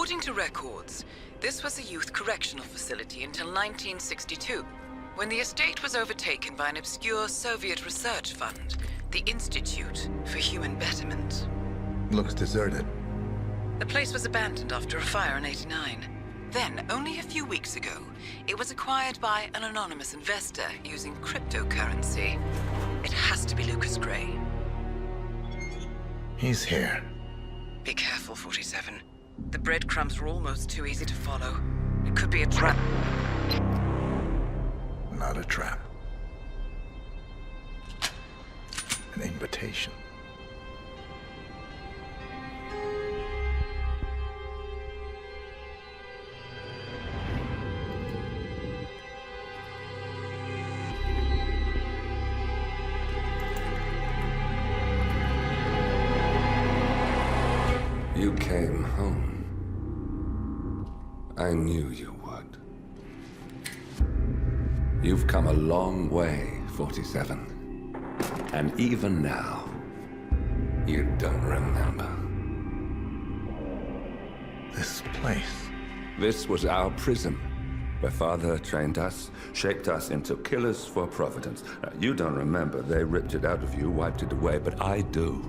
According to records, this was a youth correctional facility until 1962, when the estate was overtaken by an obscure Soviet research fund, the Institute for Human Betterment. Looks deserted. The place was abandoned after a fire in '89. Then, only a few weeks ago, it was acquired by an anonymous investor using cryptocurrency. It has to be Lucas Gray. He's here. Be careful, 47. The breadcrumbs were almost too easy to follow. It could be a trap. Not a trap. An invitation. You came home. I knew you would. You've come a long way, 47. And even now, you don't remember. This place. This was our prison, where Father trained us, shaped us into killers for Providence. Now, you don't remember. They ripped it out of you, wiped it away, but I do.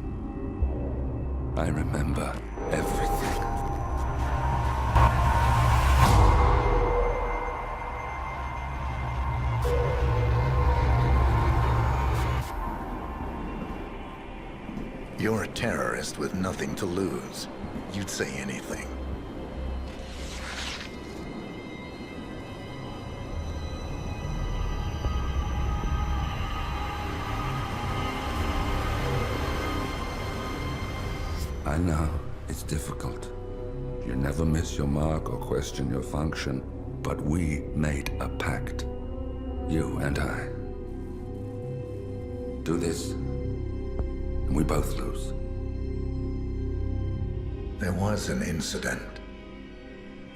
I remember everything. You're a terrorist with nothing to lose. You'd say anything. I know, it's difficult. You never miss your mark or question your function, but we made a pact. You and I. Do this, and we both lose. There was an incident.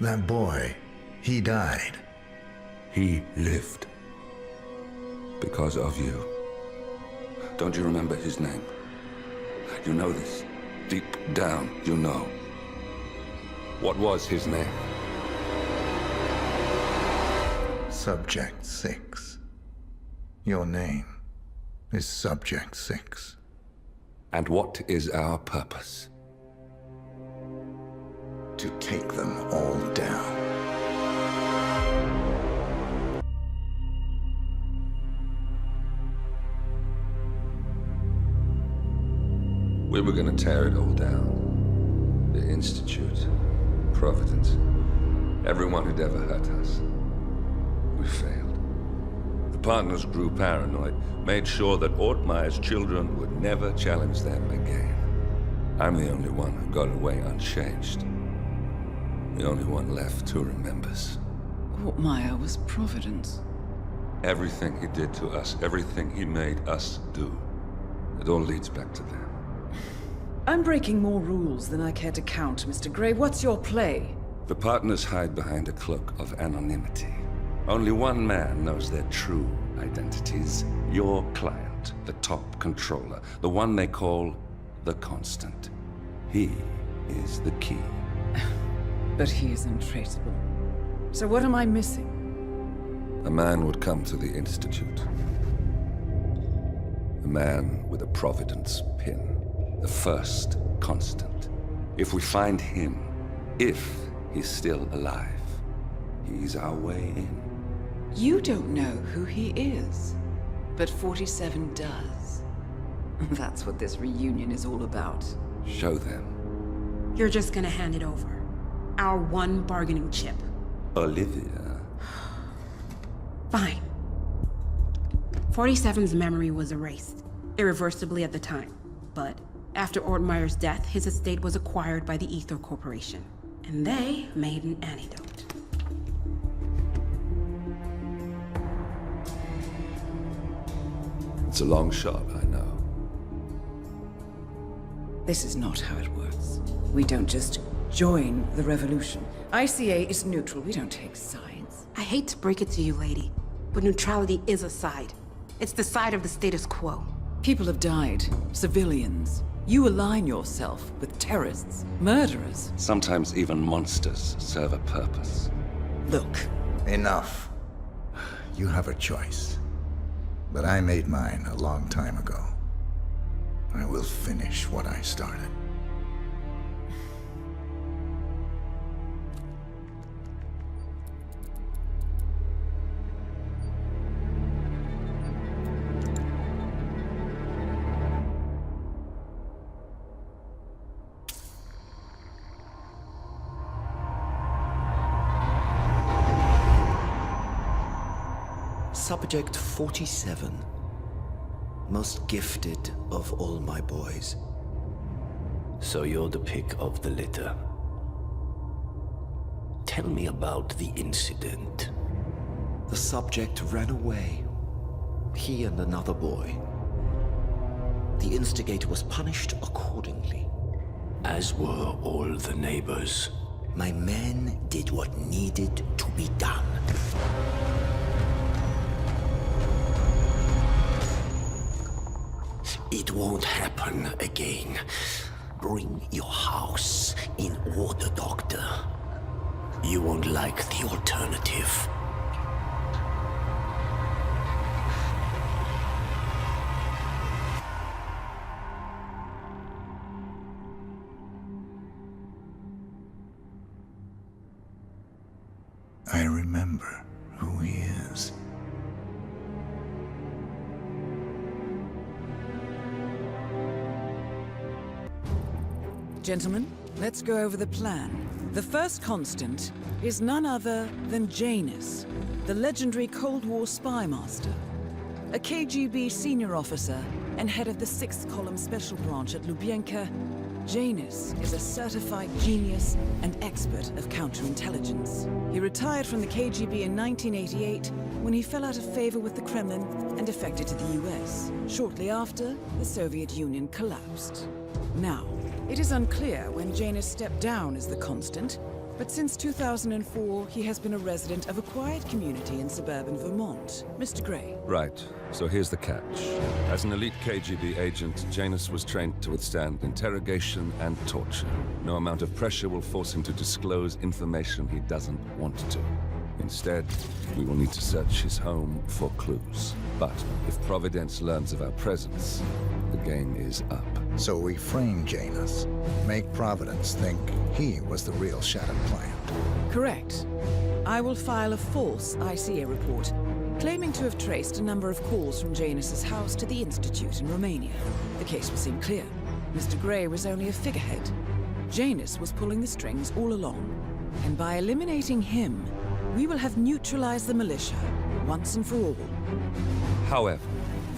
That boy, he died. He lived. Because of you. Don't you remember his name? You know this. Deep down, you know. What was his name? Subject 6. Your name is Subject 6. And what is our purpose? To take them all down. We were gonna tear it all down. The Institute, Providence, everyone who'd ever hurt us. We failed. The partners grew paranoid, made sure that Ortmeyer's children would never challenge them again. I'm the only one who got away unchanged. The only one left who remembers. Ortmeyer was Providence. Everything he did to us, everything he made us do, it all leads back to them. I'm breaking more rules than I care to count, Mr. Gray. What's your play? The partners hide behind a cloak of anonymity. Only one man knows their true identities. Your client, the top controller, the one they call the Constant. He is the key. But he is untraceable. So what am I missing? A man would come to the Institute. A man with a Providence pin. The first Constant. If we find him, if he's still alive, he's our way in. You don't know who he is, but 47 does. That's what this reunion is all about. Show them. You're just gonna hand it over. Our one bargaining chip. Olivia. Fine. 47's memory was erased, irreversibly at the time. But after Ortmeyer's death, his estate was acquired by the Ether Corporation. And they made an antidote. It's a long shot, I know. This is not how it works. We don't just join the revolution. ICA is neutral. We don't take sides. I hate to break it to you, lady, but neutrality is a side. It's the side of the status quo. People have died. Civilians. You align yourself with terrorists, murderers. Sometimes even monsters serve a purpose. Look, Enough. You have a choice. But I made mine a long time ago. I will finish what I started. Subject 47. Most gifted of all my boys. So you're the pick of the litter. Tell me about the incident. The subject ran away. He and another boy. The instigator was punished accordingly. As were all the neighbors. My men did what needed to be done. It won't happen again. Bring your house in order, Doctor. You won't like the alternative. I remember who he is. gentlemen, let's go over the plan. The first constant is none other than Janus, the legendary Cold War spy master, a KGB senior officer and head of the 6th Column Special Branch at Lubyanka. Janus is a certified genius and expert of counterintelligence. He retired from the KGB in 1988 when he fell out of favor with the Kremlin and defected to the US. Shortly after, the Soviet Union collapsed. Now, it is unclear when Janus stepped down as the constant, but since 2004, he has been a resident of a quiet community in suburban Vermont. Mr. Gray. Right. So here's the catch. As an elite KGB agent, Janus was trained to withstand interrogation and torture. No amount of pressure will force him to disclose information he doesn't want to. Instead, we will need to search his home for clues. But if Providence learns of our presence, the game is up. So we frame Janus, make Providence think he was the real Shattered client. Correct. I will file a false ICA report, claiming to have traced a number of calls from Janus's house to the Institute in Romania. The case will seem clear. Mr. Gray was only a figurehead. Janus was pulling the strings all along. And by eliminating him, we will have neutralized the militia, once and for all. However,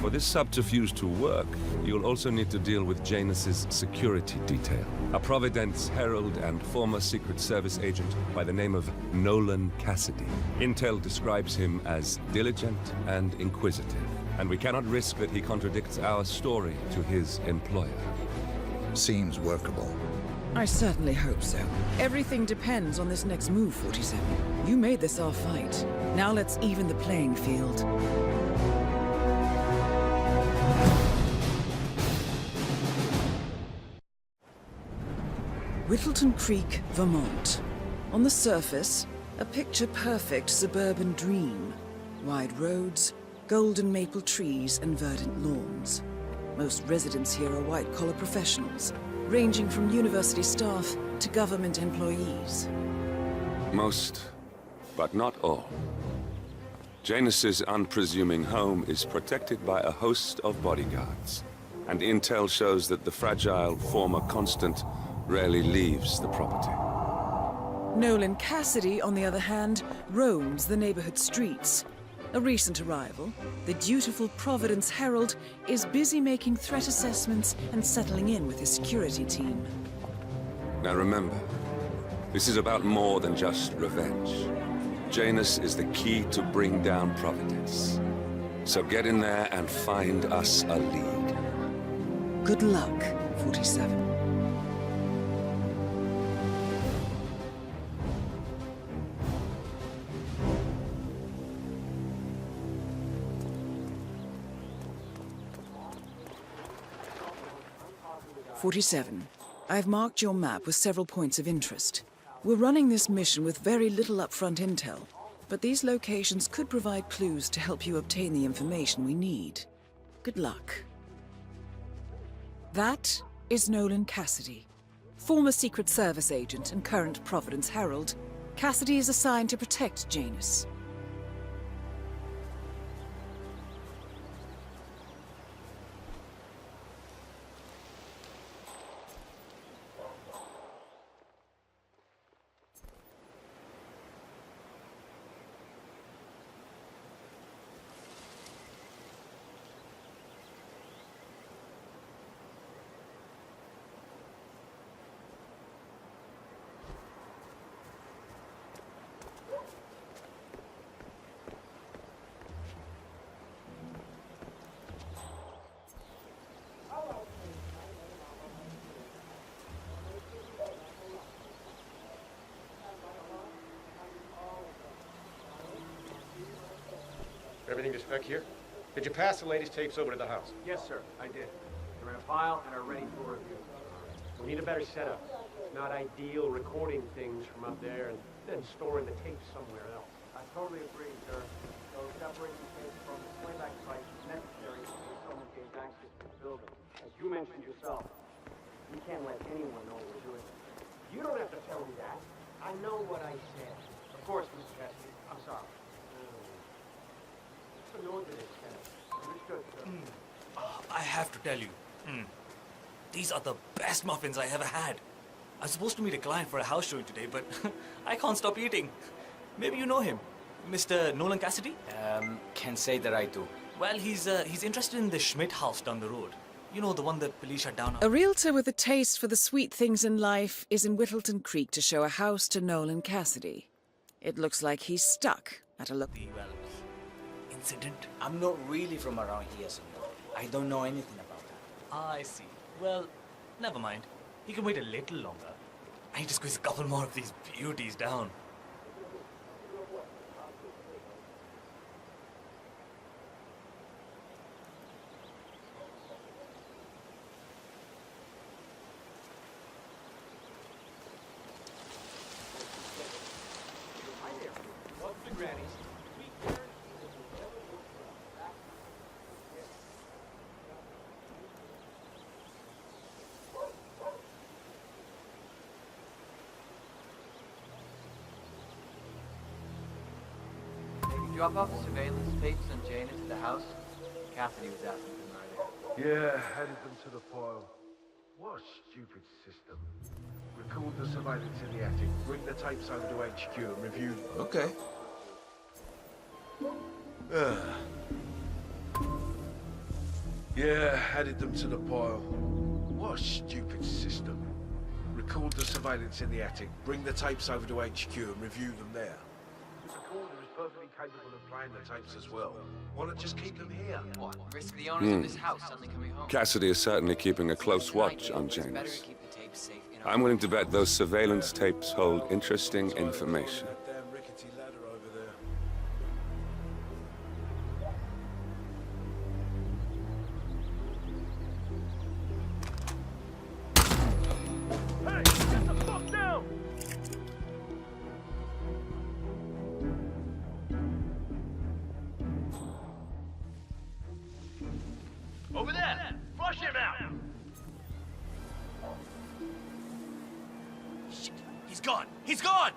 for this subterfuge to work, you'll also need to deal with Janus's security detail. A Providence herald and former Secret Service agent by the name of Nolan Cassidy. Intel describes him as diligent and inquisitive, and we cannot risk that he contradicts our story to his employer. Seems workable. I certainly hope so. Everything depends on this next move, 47. You made this our fight. Now let's even the playing field. Whittleton Creek, Vermont. On the surface, a picture-perfect suburban dream. Wide roads, golden maple trees, and verdant lawns. Most residents here are white-collar professionals, ranging from university staff to government employees. Most, but not all. Janus's unpresuming home is protected by a host of bodyguards, and intel shows that the fragile former constant rarely leaves the property. Nolan Cassidy, on the other hand, roams the neighborhood streets. A recent arrival, the dutiful Providence Herald is busy making threat assessments and settling in with his security team. Now remember, this is about more than just revenge. Janus is the key to bring down Providence. So get in there and find us a lead. Good luck, 47. 47. I've marked your map with several points of interest. We're running this mission with very little upfront intel, but these locations could provide clues to help you obtain the information we need. Good luck. That is Nolan Cassidy, former Secret Service agent and current Providence Herald. Cassidy is assigned to protect Janus. Everything to spec here? Did you pass the latest tapes over to the house? Yes, sir, I did. They're in a file and are ready for review. We need a better setup. It's not ideal recording things from up there and then storing the tapes somewhere else. I totally agree, sir. So separating tapes from the playback device is necessary in case someone gains access to the building. As you mentioned yourself, we can't let anyone know what we're doing. You don't have to tell me that. I know what I said. Of course, Mr. Cassidy. I'm sorry. What's the noise of this, Kenneth? Understood, sir. I have to tell you, these are the best muffins I ever had. I was supposed to meet a client for a house showing today, but I can't stop eating. Maybe you know him, Mr. Nolan Cassidy? Can't say that I do. Well, he's interested in the Schmidt house down the road. You know, the one that police shut down. A realtor with a taste for the sweet things in life is in Whittleton Creek to show a house to Nolan Cassidy. It looks like he's stuck at a Incident? I'm not really from around here, senor. I don't know anything about that. I see. Well, never mind. He can wait a little longer. I need to squeeze a couple more of these beauties down. Welcome to Granny's. Drop off the surveillance tapes on Janus at the house? Cassidy was asking for them earlier. Yeah, headed them to the file. What a stupid system. Record the surveillance in the attic, bring the tapes over to HQ and review them. Okay. Yeah, headed them to the pile. What a stupid system. Record the surveillance in the attic, bring the tapes over to HQ and review them there. The recorder is perfectly capable of playing the tapes as well. Why not just keep them here? What? Risk the owners of this house suddenly coming home? Cassidy is certainly keeping a close watch on Janus. I'm willing to bet those surveillance tapes hold interesting information. That damn rickety ladder over there. Hey, get the fuck down! Over there! Flush him out! Shit, he's gone! He's gone!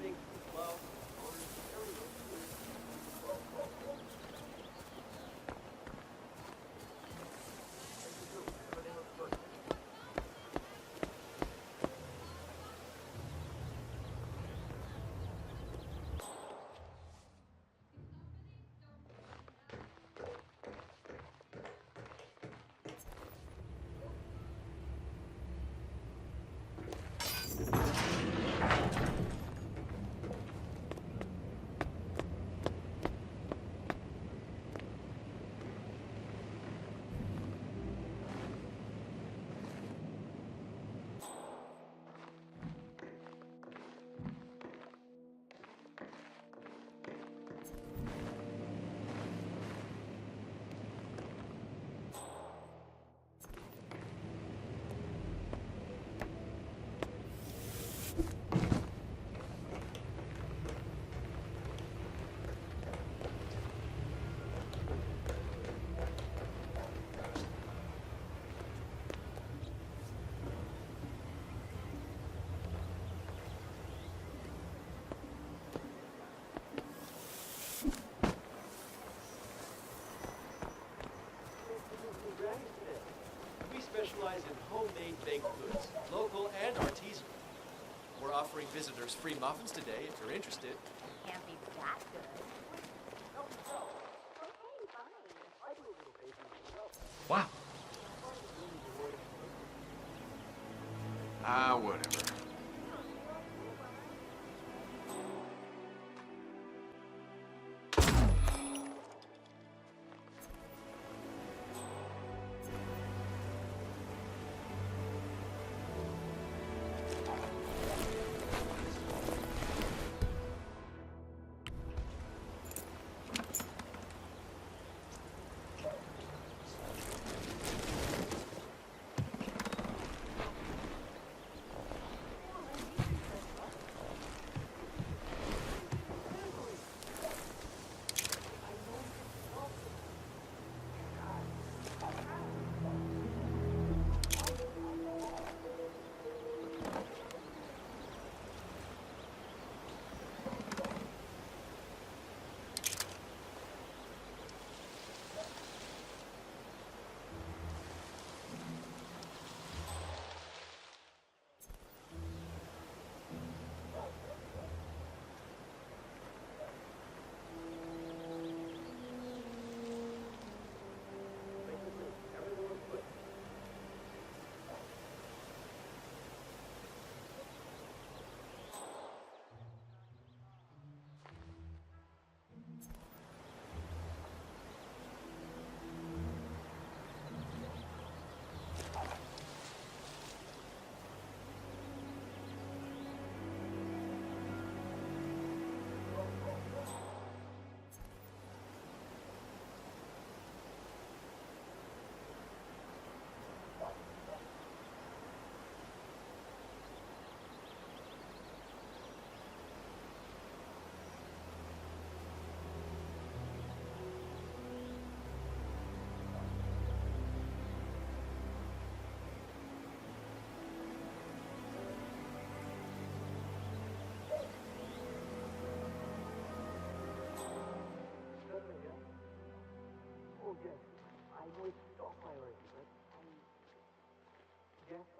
Everything from love, owners, everything. Everything looks good. We specialize in homemade baked goods, local and artisanal. We're offering visitors free muffins today if you're interested. Can't be that good. Wow. Ah, whatever.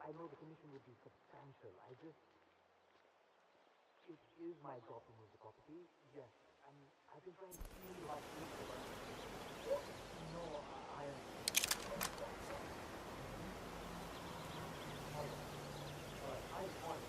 I know the commission would be substantial. It is my job to move the property. Yes, and I've been trying to see like this, but no, I am. I want.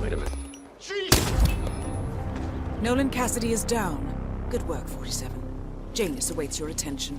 Wait a minute. Nolan Cassidy is down. Good work, 47. Janus awaits your attention.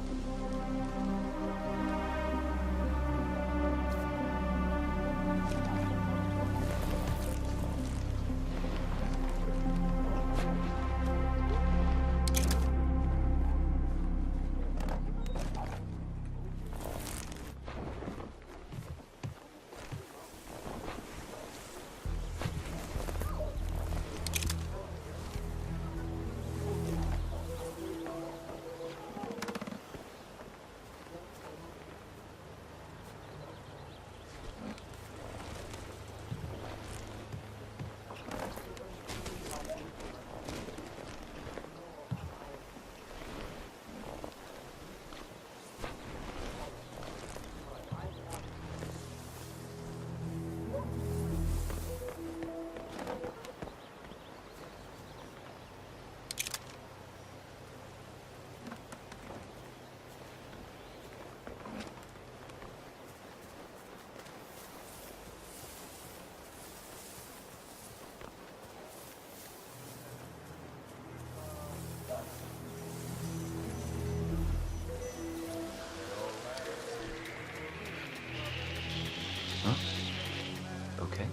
Okay.